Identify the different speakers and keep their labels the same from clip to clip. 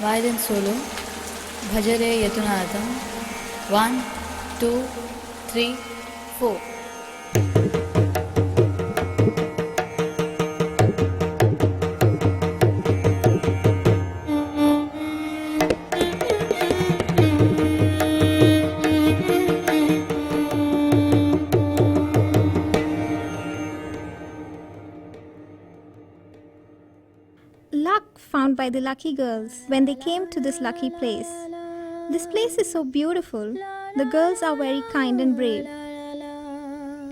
Speaker 1: Violin solo, Bhajare Yatunadam, 1, 2, 3, 4.
Speaker 2: Luck found by the lucky girls when they came to this lucky place. This place is so beautiful. The girls are very kind and brave.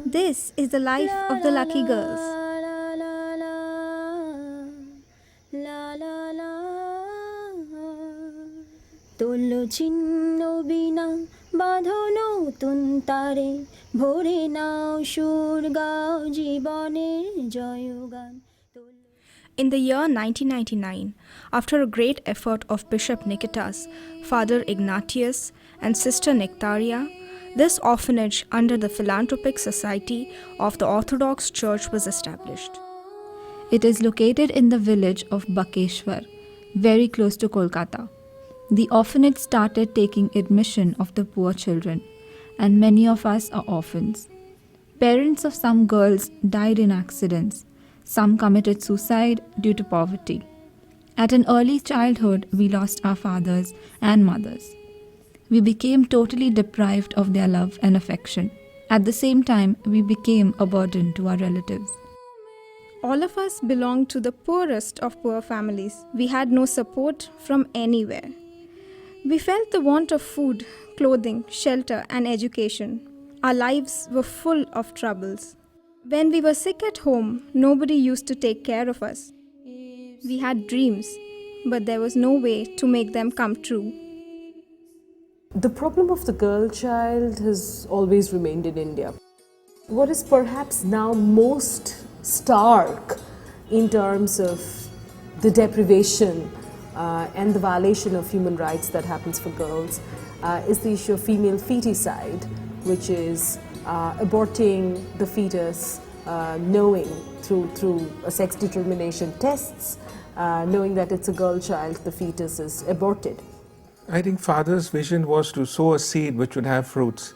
Speaker 2: This is the life of the lucky girls.
Speaker 3: তুল্য ছিন্ন বিনা বাঁধো নতুন তারে ভরে নাও সুর গাও জীবনের জয়গান.
Speaker 4: In the year 1999, after a great effort of Bishop Nikitas, Father Ignatius, and Sister Nectaria, this orphanage under the Philanthropic Society of the Orthodox Church was established.
Speaker 5: It is located in the village of Bakeshwar, very close to Kolkata. The orphanage started taking admission of the poor children, and many of us are orphans. Parents of some girls died in accidents. Some committed suicide due to poverty. At an early childhood, we lost our fathers and mothers. We became totally deprived of their love and affection. At the same time, we became a burden to our relatives.
Speaker 2: All of us belonged to the poorest of poor families. We had no support from anywhere. We felt the want of food, clothing, shelter, and education. Our lives were full of troubles. When we were sick at home, nobody used to take care of us. We had dreams, but there was no way to make them come true.
Speaker 6: The problem of the girl child has always remained in India. What is perhaps now most stark in terms of the deprivation and the violation of human rights that happens for girls is the issue of female feticide, which is aborting the fetus, knowing through a sex determination tests, knowing that it's a girl child, the fetus is aborted.
Speaker 7: I think Father's vision was to sow a seed which would have fruits,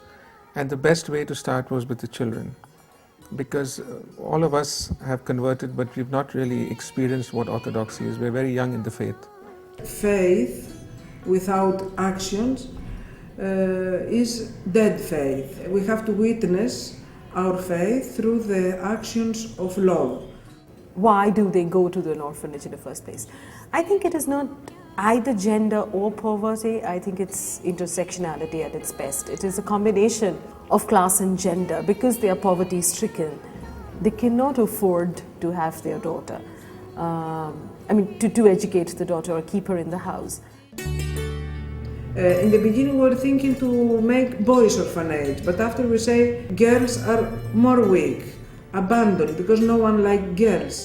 Speaker 7: and the best way to start was with the children, because all of us have converted, but we've not really experienced what Orthodoxy is. We're very young in the faith.
Speaker 8: Faith without actions is dead faith. We have to witness our faith through the actions of love.
Speaker 6: Why do they go to an orphanage in the first place? I think it is not either gender or poverty. I think it's intersectionality at its best. It is a combination of class and gender. Because they are poverty stricken, they cannot afford to have their daughter. To educate the daughter or keep her in the house.
Speaker 8: In the beginning we were thinking to make boys orphanage, but after we say girls are more weak, abandoned, because no one likes girls.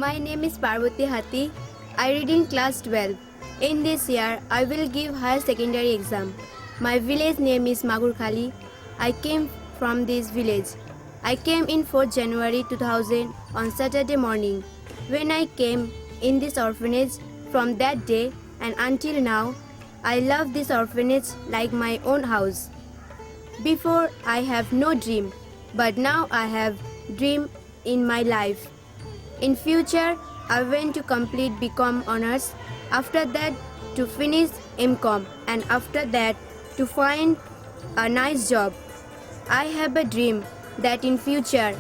Speaker 3: My name is Parvati Hati. I read in class 12. In this year, I will give higher secondary exam. My village name is Magurkhali. I came from this village. I came in 4th January 2000 on Saturday morning. When I came in this orphanage, from that day and until now, I love this orphanage like my own house. Before, I have no dream, but now I have dream in my life. In future, I want to complete BCom honors, after that to finish MCom, and after that to find a nice job. I have a dream that in future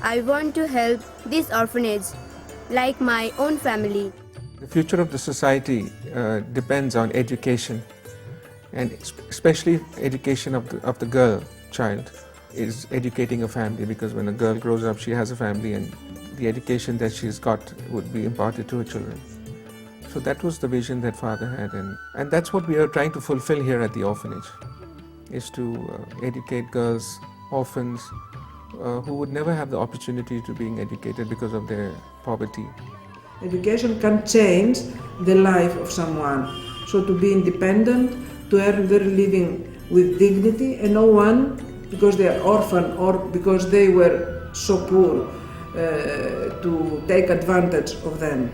Speaker 3: I want to help this orphanage like my own family.
Speaker 7: The future of the society depends on education, and especially education of the girl child is educating a family, because when a girl grows up, she has a family, and the education that she's got would be imparted to her children. So that was the vision that Father had, and that's what we are trying to fulfill here at the orphanage, is to educate girls, orphans, who would never have the opportunity to being educated because of their poverty.
Speaker 8: Education can change the life of someone. So to be independent, to earn their living with dignity, and no one, because they are orphan or because they were so poor, to take advantage of them.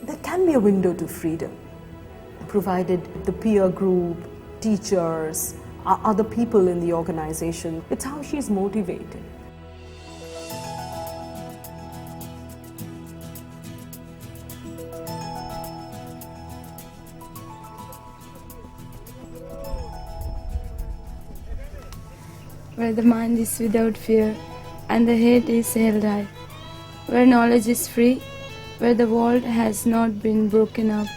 Speaker 6: there can be a window to freedom, provided the peer group, teachers, other people in the organization. It's how she's motivated.
Speaker 9: Where the mind is without fear and the head is held high, where knowledge is free, where the world has not been broken up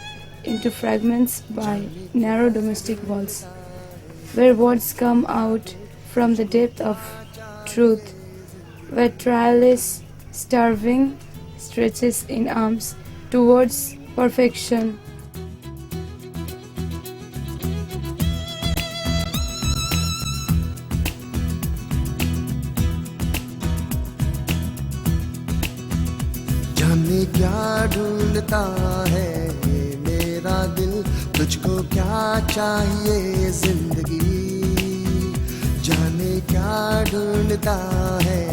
Speaker 9: into fragments by narrow domestic walls, where words come out from the depth of truth, where tireless starving stretches in arms towards perfection.
Speaker 10: जाने क्या ढूंढता है मेरा दिल, तुझको क्या चाहिए जिंदगी, जाने क्या ढूंढता है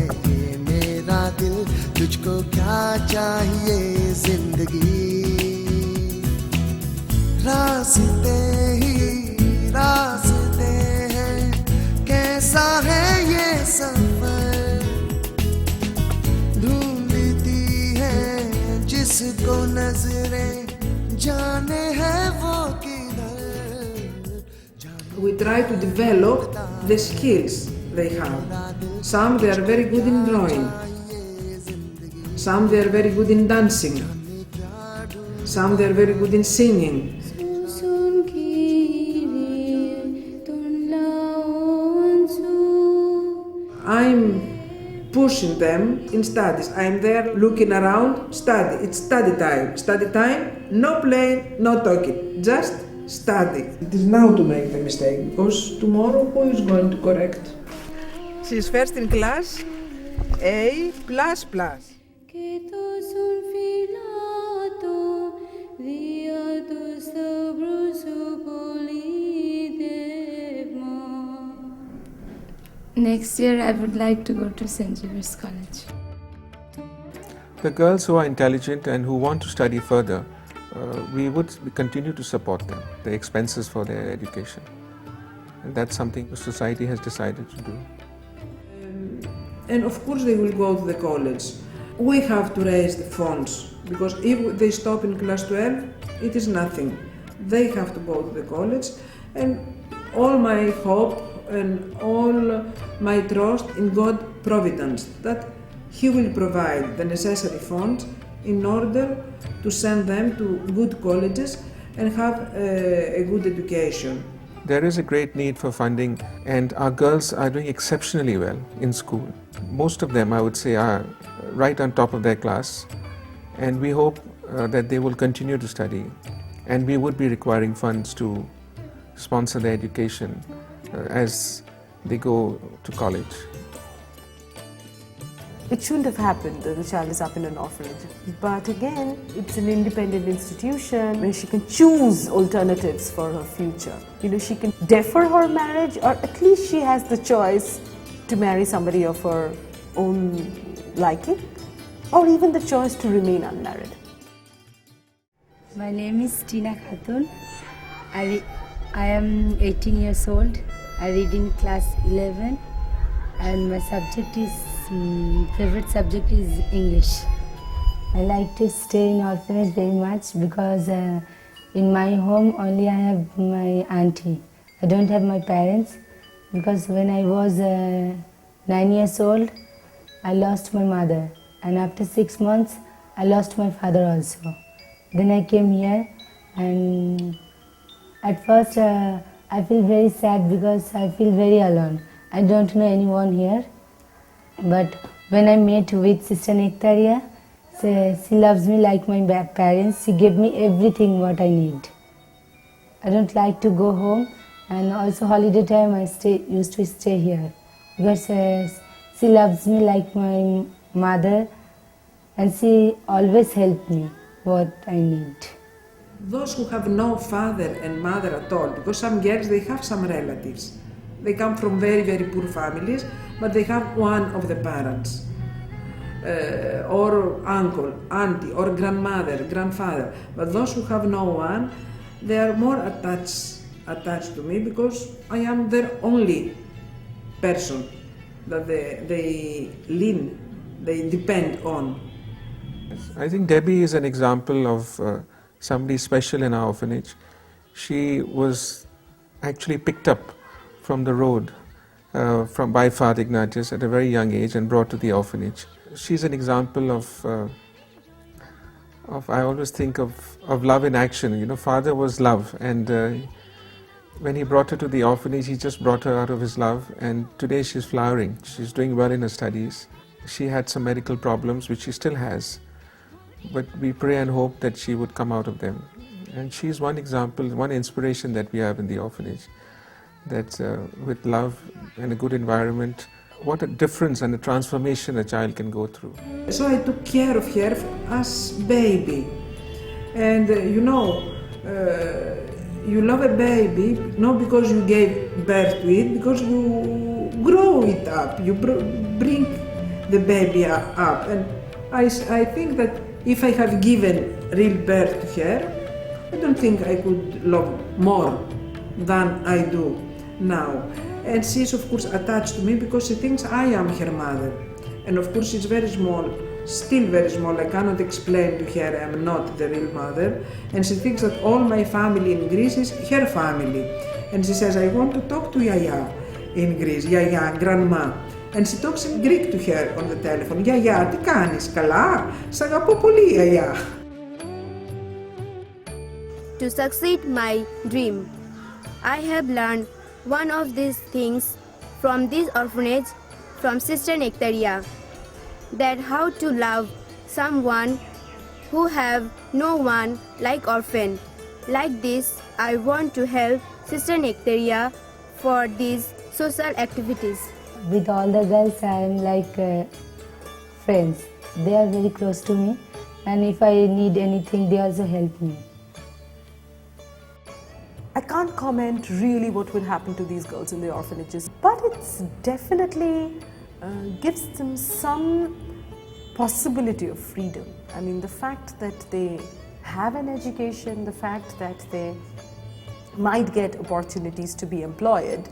Speaker 10: मेरा दिल, तुझको क्या चाहिए जिंदगी, रास्ते ही रास्ते हैं, कैसा है ये सफर, जिसको नजरें जाने है वो किधर.
Speaker 8: We try to develop the skills they have. Some they are very good in drawing, some they are very good in dancing, some they are very good in singing. I'm pushing them in studies. I'm there looking around, study. It's study time. Study time, no playing, no talking. Just study. It is now to make the mistake, because tomorrow who is going to correct?
Speaker 11: She is first in class, A++.
Speaker 9: Next year, I would like to go to St. Xavier's College.
Speaker 7: The girls who are intelligent and who want to study further, we would continue to support them, the expenses for their education. And that's something the society has decided to do.
Speaker 8: And of course they will go to the college. We have to raise the funds, because if they stop in class 12, it is nothing. They have to go to the college, and all my hope and all my trust in God providence, that He will provide the necessary funds in order to send them to good colleges and have a good education.
Speaker 7: There is a great need for funding, and our girls are doing exceptionally well in school. Most of them, I would say, are right on top of their class, and we hope that they will continue to study, and we would be requiring funds to sponsor their education as they go to college.
Speaker 6: It shouldn't have happened that the child is up in an orphanage. But again, it's an independent institution where she can choose alternatives for her future. She can defer her marriage, or at least she has the choice to marry somebody of her own liking, or even the choice to remain unmarried.
Speaker 12: My name is Tina Khatun. I am 18 years old. I read in class 11, and my favorite subject is English. I like to stay in orphanage very much because in my home only I have my auntie. I don't have my parents, because when I was 9 years old, I lost my mother, and after 6 months I lost my father also. Then I came here, and at first I feel very sad because I feel very alone. I don't know anyone here. But when I met with Sister Nectaria, she loves me like my parents. She gave me everything what I need. I don't like to go home, and also holiday time I used to stay here because she loves me like my mother, and she always helped me what I need.
Speaker 8: Those who have no father and mother at all, because some girls, they have some relatives. They come from very, very poor families, but they have one of the parents. or uncle, auntie, or grandmother, grandfather. But those who have no one, they are more attached to me because I am their only person that they depend on.
Speaker 7: I think Debbie is an example of somebody special in our orphanage. She was actually picked up from the road by Father Ignatius at a very young age and brought to the orphanage. She's an example of I always think of love in action. You know, Father was love, and when he brought her to the orphanage, he just brought her out of his love, and today she's flowering. She's doing well in her studies. She had some medical problems, which she still has, but we pray and hope that she would come out of them. And she's one example, one inspiration that we have in the orphanage, that with love and a good environment, what a difference and a transformation a child can go through.
Speaker 8: So I took care of her as baby. And you love a baby not because you gave birth to it, because you grow it up, you bring the baby up. And I think that if I have given real birth to her, I don't think I could love more than I do now. And she is of course attached to me because she thinks I am her mother. And of course she's very small, still very small. I cannot explain to her I am not the real mother. And she thinks that all my family in Greece is her family. And she says, I want to talk to Yaya in Greece, Yaya, grandma. And she talks in Greek to her on the telephone. Yaya, τι κάνεις, καλά, σ' αγαπώ πολύ, Yaya.
Speaker 3: To succeed my dream, I have learned one of these things from this orphanage, from Sister Nectaria, that how to love someone who have no one like orphan. Like this, I want to help Sister Nectaria for these social activities.
Speaker 12: With all the girls, I am like friends. They are very close to me, and if I need anything, they also help me.
Speaker 6: I can't comment really what will happen to these girls in the orphanages, but it's definitely gives them some possibility of freedom. I mean, the fact that they have an education, the fact that they might get opportunities to be employed,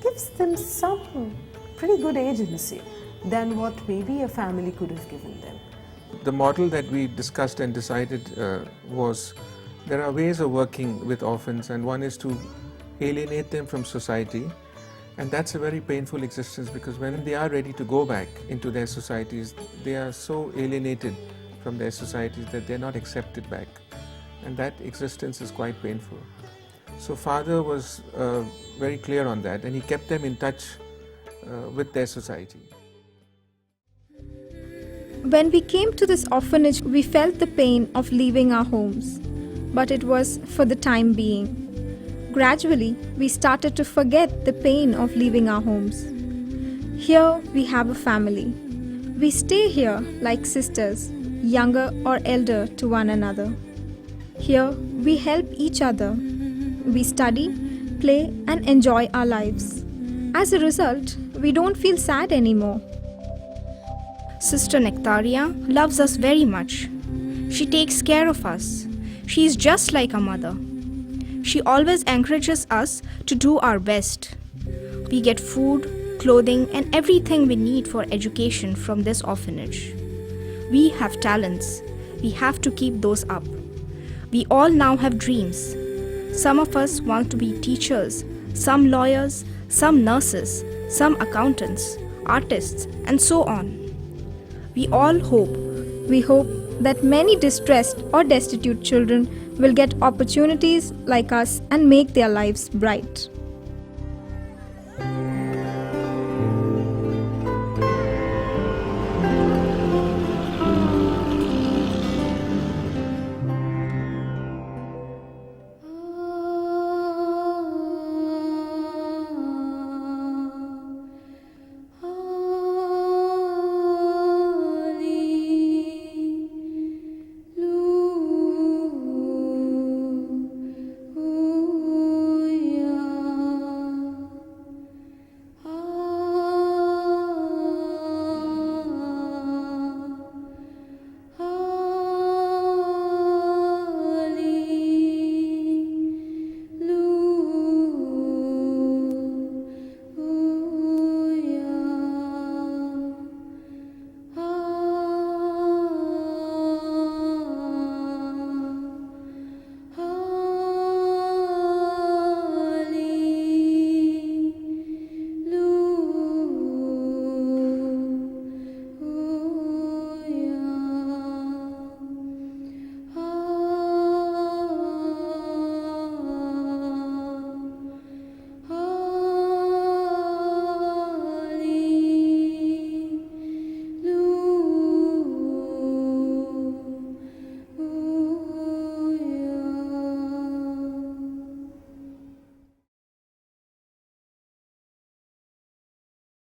Speaker 6: gives them some pretty good agency than what maybe a family could have given them.
Speaker 7: The model that we discussed and decided was there are ways of working with orphans, and one is to alienate them from society, and that's a very painful existence because when they are ready to go back into their societies, they are so alienated from their societies that they're not accepted back, and that existence is quite painful. So Father was very clear on that, and he kept them in touch with their society.
Speaker 2: When we came to this orphanage, we felt the pain of leaving our homes, but it was for the time being. Gradually, we started to forget the pain of leaving our homes. Here, we have a family. We stay here like sisters, younger or elder to one another. Here, we help each other. We study, play, and enjoy our lives. As a result, we don't feel sad anymore.
Speaker 4: Sister Nectaria loves us very much. She takes care of us. She is just like a mother. She always encourages us to do our best. We get food, clothing, and everything we need for education from this orphanage. We have talents. We have to keep those up. We all now have dreams. Some of us want to be teachers, some lawyers, some nurses, some accountants, artists, and so on. We all hope.
Speaker 2: We hope that many distressed or destitute children will get opportunities like us and make their lives bright.